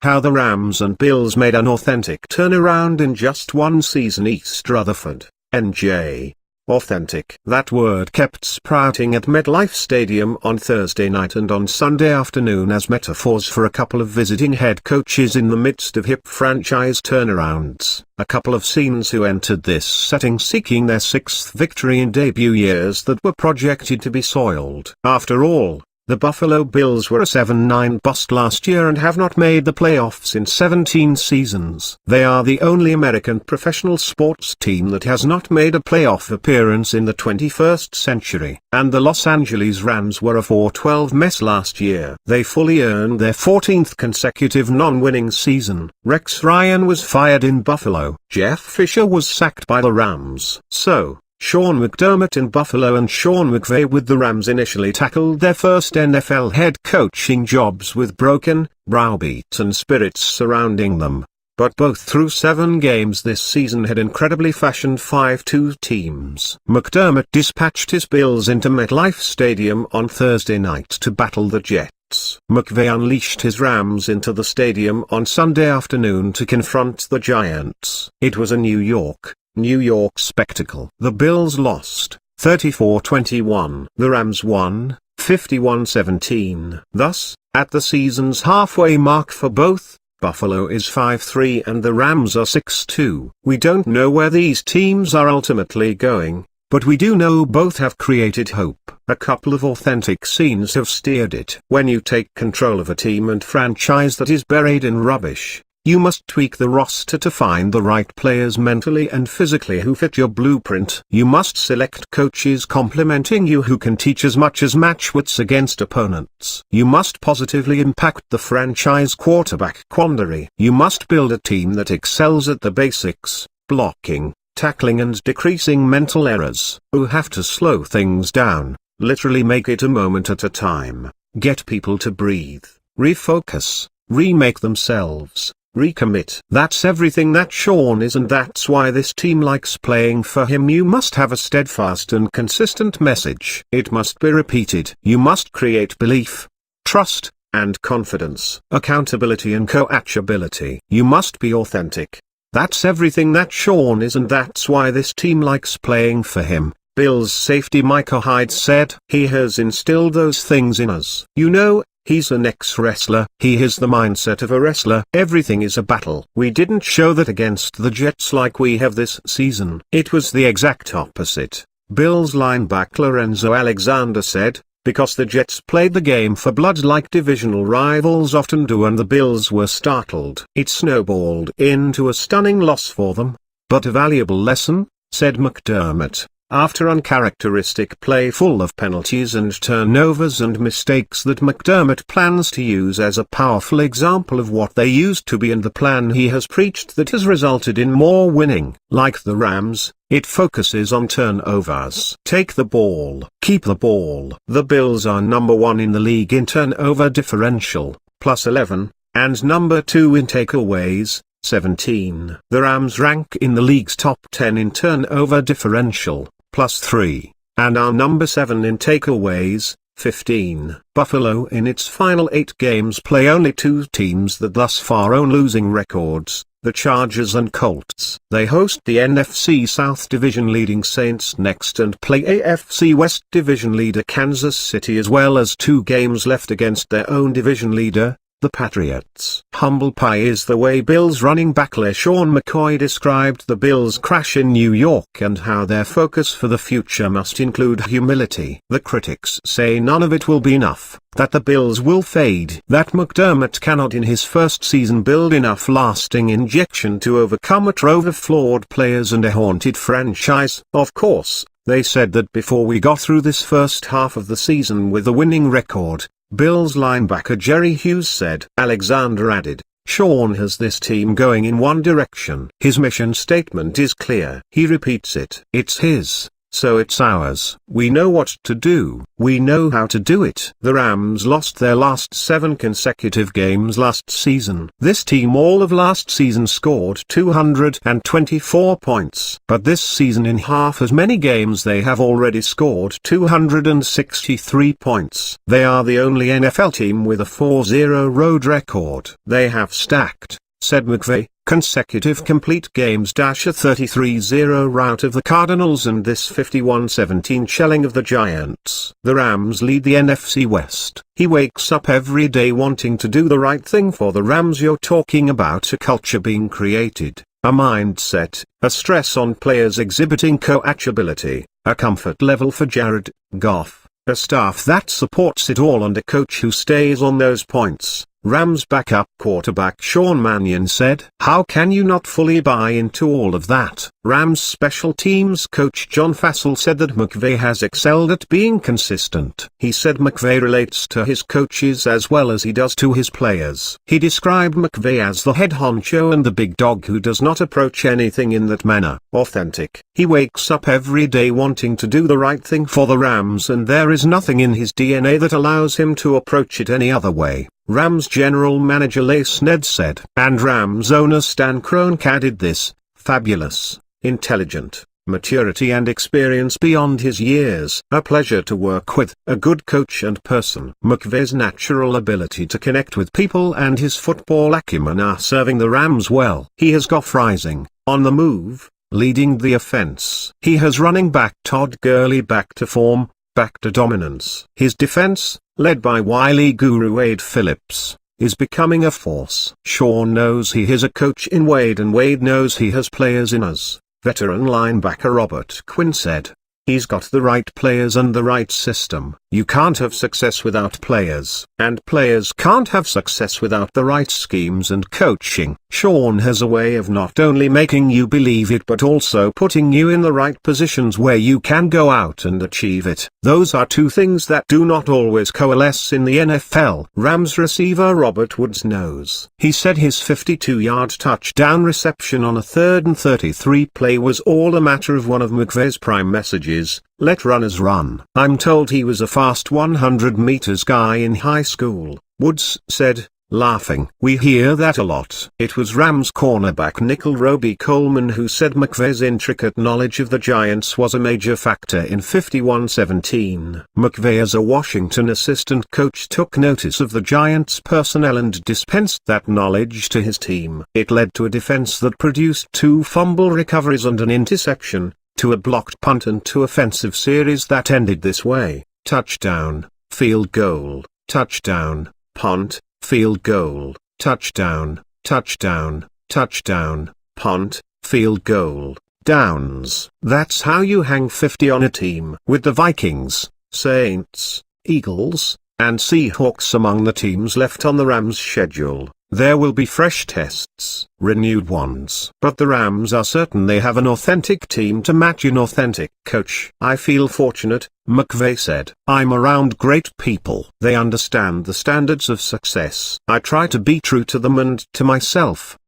How the Rams and Bills made an authentic turnaround in just one season. East Rutherford, NJ. Authentic. That word kept sprouting at MetLife Stadium on Thursday night and on Sunday afternoon as metaphors for a couple of visiting head coaches in the midst of hip franchise turnarounds. A couple of scenes who entered this setting seeking their sixth victory in debut years that were projected to be soiled. After all, the Buffalo Bills were a 7-9 bust last year and have not made the playoffs in 17 seasons. They are the only American professional sports team that has not made a playoff appearance in the 21st century. And the Los Angeles Rams were a 4-12 mess last year. They fully earned their 14th consecutive non-winning season. Rex Ryan was fired in Buffalo. Jeff Fisher was sacked by the Rams. So, Sean McDermott in Buffalo and Sean McVay with the Rams initially tackled their first NFL head coaching jobs with broken, browbeaten spirits surrounding them. But both through 7 games this season had incredibly fashioned 5-2 teams. McDermott dispatched his Bills into MetLife Stadium on Thursday night to battle the Jets. McVay unleashed his Rams into the stadium on Sunday afternoon to confront the Giants. It was a New York spectacle. The Bills lost, 34-21. The Rams won, 51-17. Thus, at the season's halfway mark for both, Buffalo is 5-3 and the Rams are 6-2. We don't know where these teams are ultimately going, but we do know both have created hope. A couple of authentic scenes have steered it. When you take control of a team and franchise that is buried in rubbish, you must tweak the roster to find the right players mentally and physically who fit your blueprint. You must select coaches complementing you who can teach as much as match wits against opponents. You must positively impact the franchise quarterback quandary. You must build a team that excels at the basics, blocking, tackling and decreasing mental errors. You have to slow things down, literally make it a moment at a time. Get people to breathe, refocus, remake themselves. Recommit. That's everything that Sean is, and that's why this team likes playing for him. You must have a steadfast and consistent message. It must be repeated. You must create belief, trust, and confidence, accountability and coachability. You must be authentic. That's everything that Sean is, and that's why this team likes playing for him. Bills safety Micah Hyde said, "He has instilled those things in us. You know, he's an ex-wrestler. He has the mindset of a wrestler. Everything is a battle. We didn't show that against the Jets like we have this season. It was the exact opposite." Bills linebacker Lorenzo Alexander said, "Because the Jets played the game for blood like divisional rivals often do and the Bills were startled. It snowballed into a stunning loss for them. But a valuable lesson," said McDermott. After uncharacteristic play full of penalties and turnovers and mistakes that McDermott plans to use as a powerful example of what they used to be and the plan he has preached that has resulted in more winning. Like the Rams, it focuses on turnovers. Take the ball, keep the ball. The Bills are number 1 in the league in turnover differential, +11, and number 2 in takeaways, 17. The Rams rank in the league's top 10 in turnover differential, +3, and are number 7 in takeaways, 15. Buffalo in its final 8 games play only 2 teams that thus far own losing records, the Chargers and Colts. They host the NFC South Division leading Saints next and play AFC West Division leader Kansas City, as well as 2 games left against their own division leader, the Patriots. Humble pie is the way Bills running back LeSean McCoy described the Bills' crash in New York and how their focus for the future must include humility. The critics say none of it will be enough, that the Bills will fade, that McDermott cannot in his first season build enough lasting injection to overcome a trove of flawed players and a haunted franchise. Of course, they said that before we got through this first half of the season with a winning record, Bills linebacker Jerry Hughes said. Alexander added, "Sean has this team going in one direction. His mission statement is clear. He repeats it. It's his so it's ours. We know what to do. We know how to do it. The Rams lost their last 7 consecutive games last season. This team all of last season scored 224 points. But this season in half as many games they have already scored 263 points. They are the only NFL team with a 4-0 road record. They have stacked, said McVay, consecutive complete games - a 33-0 rout of the Cardinals and this 51-17 shelling of the Giants. The Rams lead the NFC West. He wakes up every day wanting to do the right thing for the Rams. You're talking about a culture being created, a mindset, a stress on players exhibiting coachability, a comfort level for Jared Goff, a staff that supports it all and a coach who stays on those points. Rams backup quarterback Sean McVay said. How can you not fully buy into all of that? Rams special teams coach John Fassel said that McVay has excelled at being consistent. He said McVay relates to his coaches as well as he does to his players. He described McVay as the head honcho and the big dog who does not approach anything in that manner. Authentic. He wakes up every day wanting to do the right thing for the Rams and there is nothing in his DNA that allows him to approach it any other way. Rams general manager Lace Ned said. And Rams owner Stan Kroenke added this: fabulous, intelligent, maturity and experience beyond his years. A pleasure to work with, a good coach and person. McVay's natural ability to connect with people and his football acumen are serving the Rams well. He has Goff rising, on the move, leading the offense. He has running back Todd Gurley back to form, back to dominance. His defense, led by wily guru Wade Phillips, is becoming a force. Sean knows he is a coach in Wade and Wade knows he has players in us, veteran linebacker Robert Quinn said. He's got the right players and the right system. You can't have success without players. And players can't have success without the right schemes and coaching. Sean has a way of not only making you believe it but also putting you in the right positions where you can go out and achieve it. Those are two things that do not always coalesce in the NFL. Rams receiver Robert Woods knows. He said his 52-yard touchdown reception on a 3rd and 33 play was all a matter of one of McVay's prime messages: let runners run. I'm told he was a fast 100 meters guy in high school, Woods said, laughing. We hear that a lot. It was Rams cornerback nickel Roby Coleman who said McVay's intricate knowledge of the Giants was a major factor in 51-17. McVay as a Washington assistant coach took notice of the Giants' personnel and dispensed that knowledge to his team. It led to a defense that produced 2 fumble recoveries and an interception, to a blocked punt and 2 offensive series that ended this way: touchdown, field goal, touchdown, punt, field goal, touchdown, touchdown, touchdown, punt, field goal, downs. That's how you hang 50 on a team. With the Vikings, Saints, Eagles, and Seahawks among the teams left on the Rams' schedule, there will be fresh tests, renewed ones. But the Rams are certain they have an authentic team to match an authentic coach. I feel fortunate, McVay said. I'm around great people. They understand the standards of success. I try to be true to them and to myself.